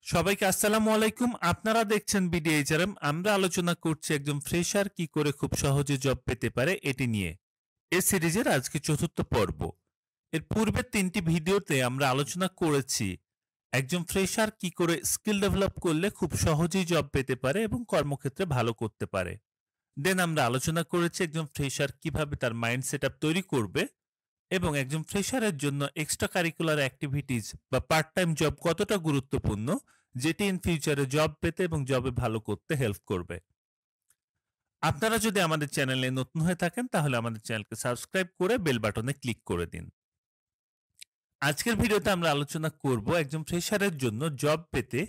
সবাইকে আসসালামু আলাইকুম। আপনারা দেখছেন বিডিএইচআরএম। আমরা আলোচনা করছি একজন ফ্রেশার কি করে খুব সহজে জব পেতে পারে এটি নিয়ে। এই সিরিজের আজকে চতুর্থ পর্ব। এর পূর্বের ৩টি ভিডিওতে আমরা আলোচনা করেছি একজন ফ্রেশার কি করে স্কিল ডেভেলপ করলে খুব সহজেই জব পেতে পারে এবং কর্মক্ষেত্রে ভালো করতে পারে। দেন আমরা আলোচনা করেছি একজন ফ্রেশার কিভাবে তার মাইন্ড সেটআপ তৈরি করবে এবং একজন ফ্রেশারের জন্য এক্সট্রা কারিকুলার অ্যাক্টিভিটিস বা পার্ট টাইম জব কতটা গুরুত্বপূর্ণ, যেটি ইন ফিউচারে জব পেতে এবং জবে ভালো করতে হেল্প করবে। আপনারা যদি আমাদের চ্যানেলে নতুন হয়ে থাকেন তাহলে আমাদের চ্যানেলকে সাবস্ক্রাইব করে বেল বাটনে ক্লিক করে দিন। আজকের ভিডিওতে আমরা আলোচনা করব একজন ফ্রেশারের জন্য জব পেতে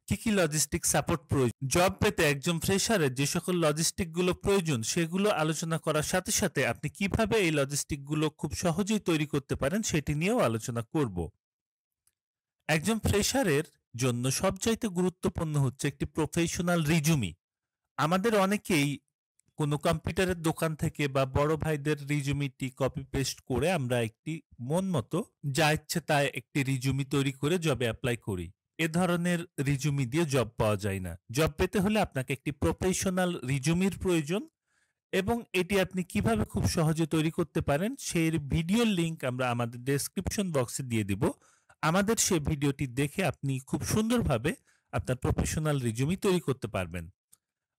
কি কি লজিস্টিক সাপোর্ট প্রয়োজন। জব পেতে একজন ফ্রেশারের যে সকল লজিস্টিক গুলো প্রয়োজন সেগুলো আলোচনা করার সাথে সাথে আপনি কিভাবে এই লজিস্টিক গুলো খুব সহজেই তৈরি করতে পারেন সেটি নিয়েও আলোচনা করব। একজন ফ্রেশারের জন্য সবচাইতে গুরুত্বপূর্ণ হচ্ছে একটি প্রফেশনাল রিজুমি। আমাদের অনেকেই কোনো কম্পিউটারের দোকান থেকে বা বড় ভাইদের রিজুমিটি কপি পেস্ট করে আমরা একটি মন মতো যা ইচ্ছে তাই একটি রিজুমি তৈরি করে জবে অ্যাপ্লাই করি। এ ধরনের রিজুমি দিয়ে জব পাওয়া যায় না। জব পেতে হলে আপনাকে একটি প্রফেশনাল রিজুমির প্রয়োজন এবং এটি আপনি কিভাবে খুব সহজে তৈরি করতে পারেন সেই ভিডিওর লিংক আমরা আমাদের ডেসক্রিপশন বক্সে দিয়ে দিব। আমাদের সেই ভিডিওটি দেখে আপনি খুব সুন্দরভাবে আপনার প্রফেশনাল রিজুমি তৈরি করতে পারবেন।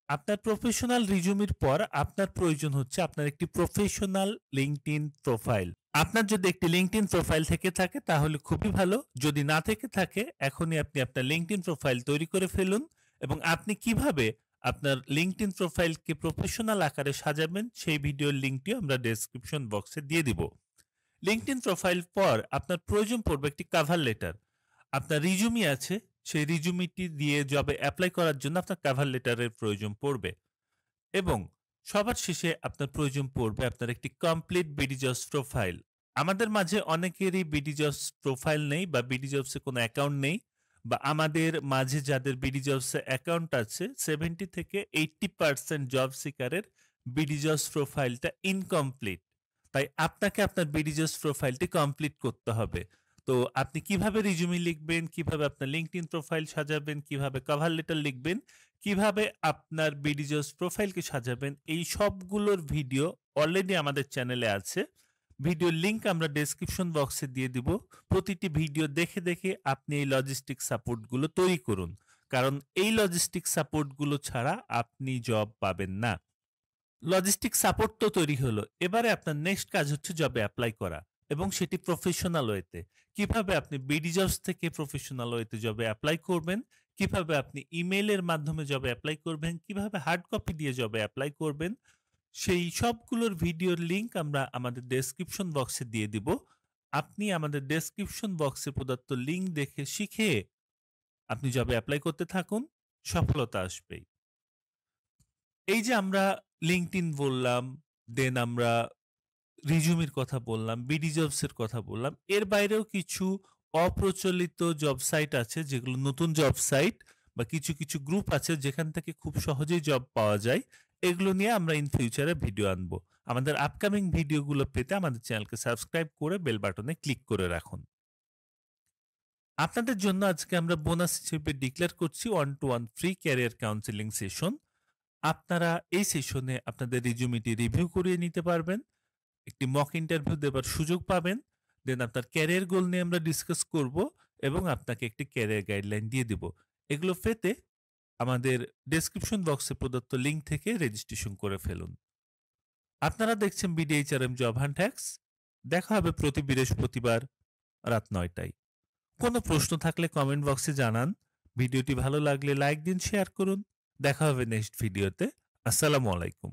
আপনার প্রফেশনাল রিজুমির পর আপনার প্রয়োজন হচ্ছে আপনার একটি প্রফেশনাল লিঙ্কডইন প্রোফাইল। আপনার যদি একটি লিঙ্কডইন প্রোফাইল থেকে থাকে তাহলে খুবই ভালো। যদি না থেকে থাকে এখনই আপনি আপনার লিঙ্কডইন প্রোফাইল তৈরি করে ফেলুন এবং আপনি কিভাবে আপনার লিঙ্কডইন প্রোফাইলকে প্রফেশনাল আকারে সাজাবেন সেই ভিডিওর লিঙ্কটিও আমরা ডেসক্রিপশন বক্সে দিয়ে দিব। লিঙ্কডইন প্রোফাইল পর আপনার প্রয়োজন পড়বে একটি কভার লেটার। আপনার রিজুমি আছে, সেই রিজুমিটি দিয়ে জবে অ্যাপ্লাই করার জন্য আপনার কভার লেটারের প্রয়োজন পড়বে এবং সবার শেষে আপনার প্রয়োজন পড়বে আপনার একটি কমপ্লিট বিডিজবস প্রোফাইল। আমাদের মাঝে অনেকেরই বিডিজবস প্রোফাইল নেই বা বিডিজবসে কোনো অ্যাকাউন্ট নেই, বা আমাদের মাঝে যাদের বিডিজবসে অ্যাকাউন্ট আছে 70 থেকে 80% জব সিকারের বিডিজবস প্রোফাইলটা ইনকমপ্লিট। তাই আপনাকে আপনার বিডিজবস প্রোফাইলটি কমপ্লিট করতে হবে। তো আপনি কিভাবে রিজুমি লিখবেন, কিভাবে আপনার লিঙ্কডইন প্রোফাইল সাজাবেন, কিভাবে কভার লেটার লিখবেন, কিভাবে আপনার বিডিজবস প্রোফাইলকে সাজাবেন, এই সবগুলোর ভিডিও অলরেডি আমাদের চ্যানেলে আছে। ভিডিওর লিংক আমরা ডেসক্রিপশন বক্সে দিয়ে দিব। প্রতিটি ভিডিও দেখে দেখে আপনি এই লজিস্টিক সাপোর্টগুলো তৈরি করুন, কারণ এই লজিস্টিক সাপোর্টগুলো ছাড়া আপনি জব পাবেন না। লজিস্টিক সাপোর্ট তো তৈরি হলো, এবারে আপনার নেক্সট কাজ হচ্ছে জবে অ্যাপ্লাই করা এবং সেটি প্রফেশনাল ওয়েতে। কিভাবে আপনি বিডিজবস থেকে প্রফেশনাল ওয়েতে জবে অ্যাপ্লাই করবেন, কিভাবে আপনি ইমেইলের মাধ্যমে জবে অ্যাপ্লাই করবেন, কিভাবে হার্ড কপি দিয়ে জবে অ্যাপ্লাই করবেন, সেই সবগুলোর ভিডিওর লিংক আমরা আমাদের ডেসক্রিপশন বক্সে দিয়ে দিব। আপনি আমাদের ডেসক্রিপশন বক্সে প্রদত্ত লিংক দেখে শিখে আপনি জবে অ্যাপ্লাই করতে থাকুন, সফলতা আসবেই। এই যে আমরা লিঙ্কডইন বললাম, দেন আমরা রিজুমির কথা বললাম, বিডিজবস এর কথা বললাম, এর বাইরেও কিছু অপ্রচলিত জব সাইট আছে যেগুলো নতুন জব সাইট বা কিছু কিছু গ্রুপ আছে যেখান থেকে খুব সহজেই জব পাওয়া যায়। এগুলো নিয়ে আমরা ইন ফিউচারে ভিডিও আনবো। আমাদের আপকামিং ভিডিওগুলো পেতে আমাদের চ্যানেলকে সাবস্ক্রাইব করে বেল বাটনে ক্লিক করে রাখুন। আপনাদের জন্য আজকে আমরা বোনাস হিসেবে ডিক্লেয়ার করছি 1-to-1 free career counselling session. আপনারা এই সেশনে আপনাদের রিজুমিটি রিভিউ করিয়ে নিতে পারবেন, একটি মক ইন্টারভিউ দেবার সুযোগ পাবেন, দেন আপনার ক্যারিয়ার গোল নিয়ে আমরা ডিসকাস করব এবং আপনাকে একটি ক্যারিয়ার গাইডলাইন দিয়ে দিব। এগুলো পেতে আমাদের ডেসক্রিপশন বক্সে প্রদত্ত লিঙ্ক থেকে রেজিস্ট্রেশন করে ফেলুন। আপনারা দেখছেন বিডিএইচআরএম জব হান্ট হ্যাক্স। দেখা হবে প্রতি বৃহস্পতিবার রাত 9টায়। কোনো প্রশ্ন থাকলে কমেন্ট বক্সে জানান। ভিডিওটি ভালো লাগলে লাইক দিন, শেয়ার করুন। দেখা হবে নেক্সট ভিডিওতে। আসসালামু আলাইকুম।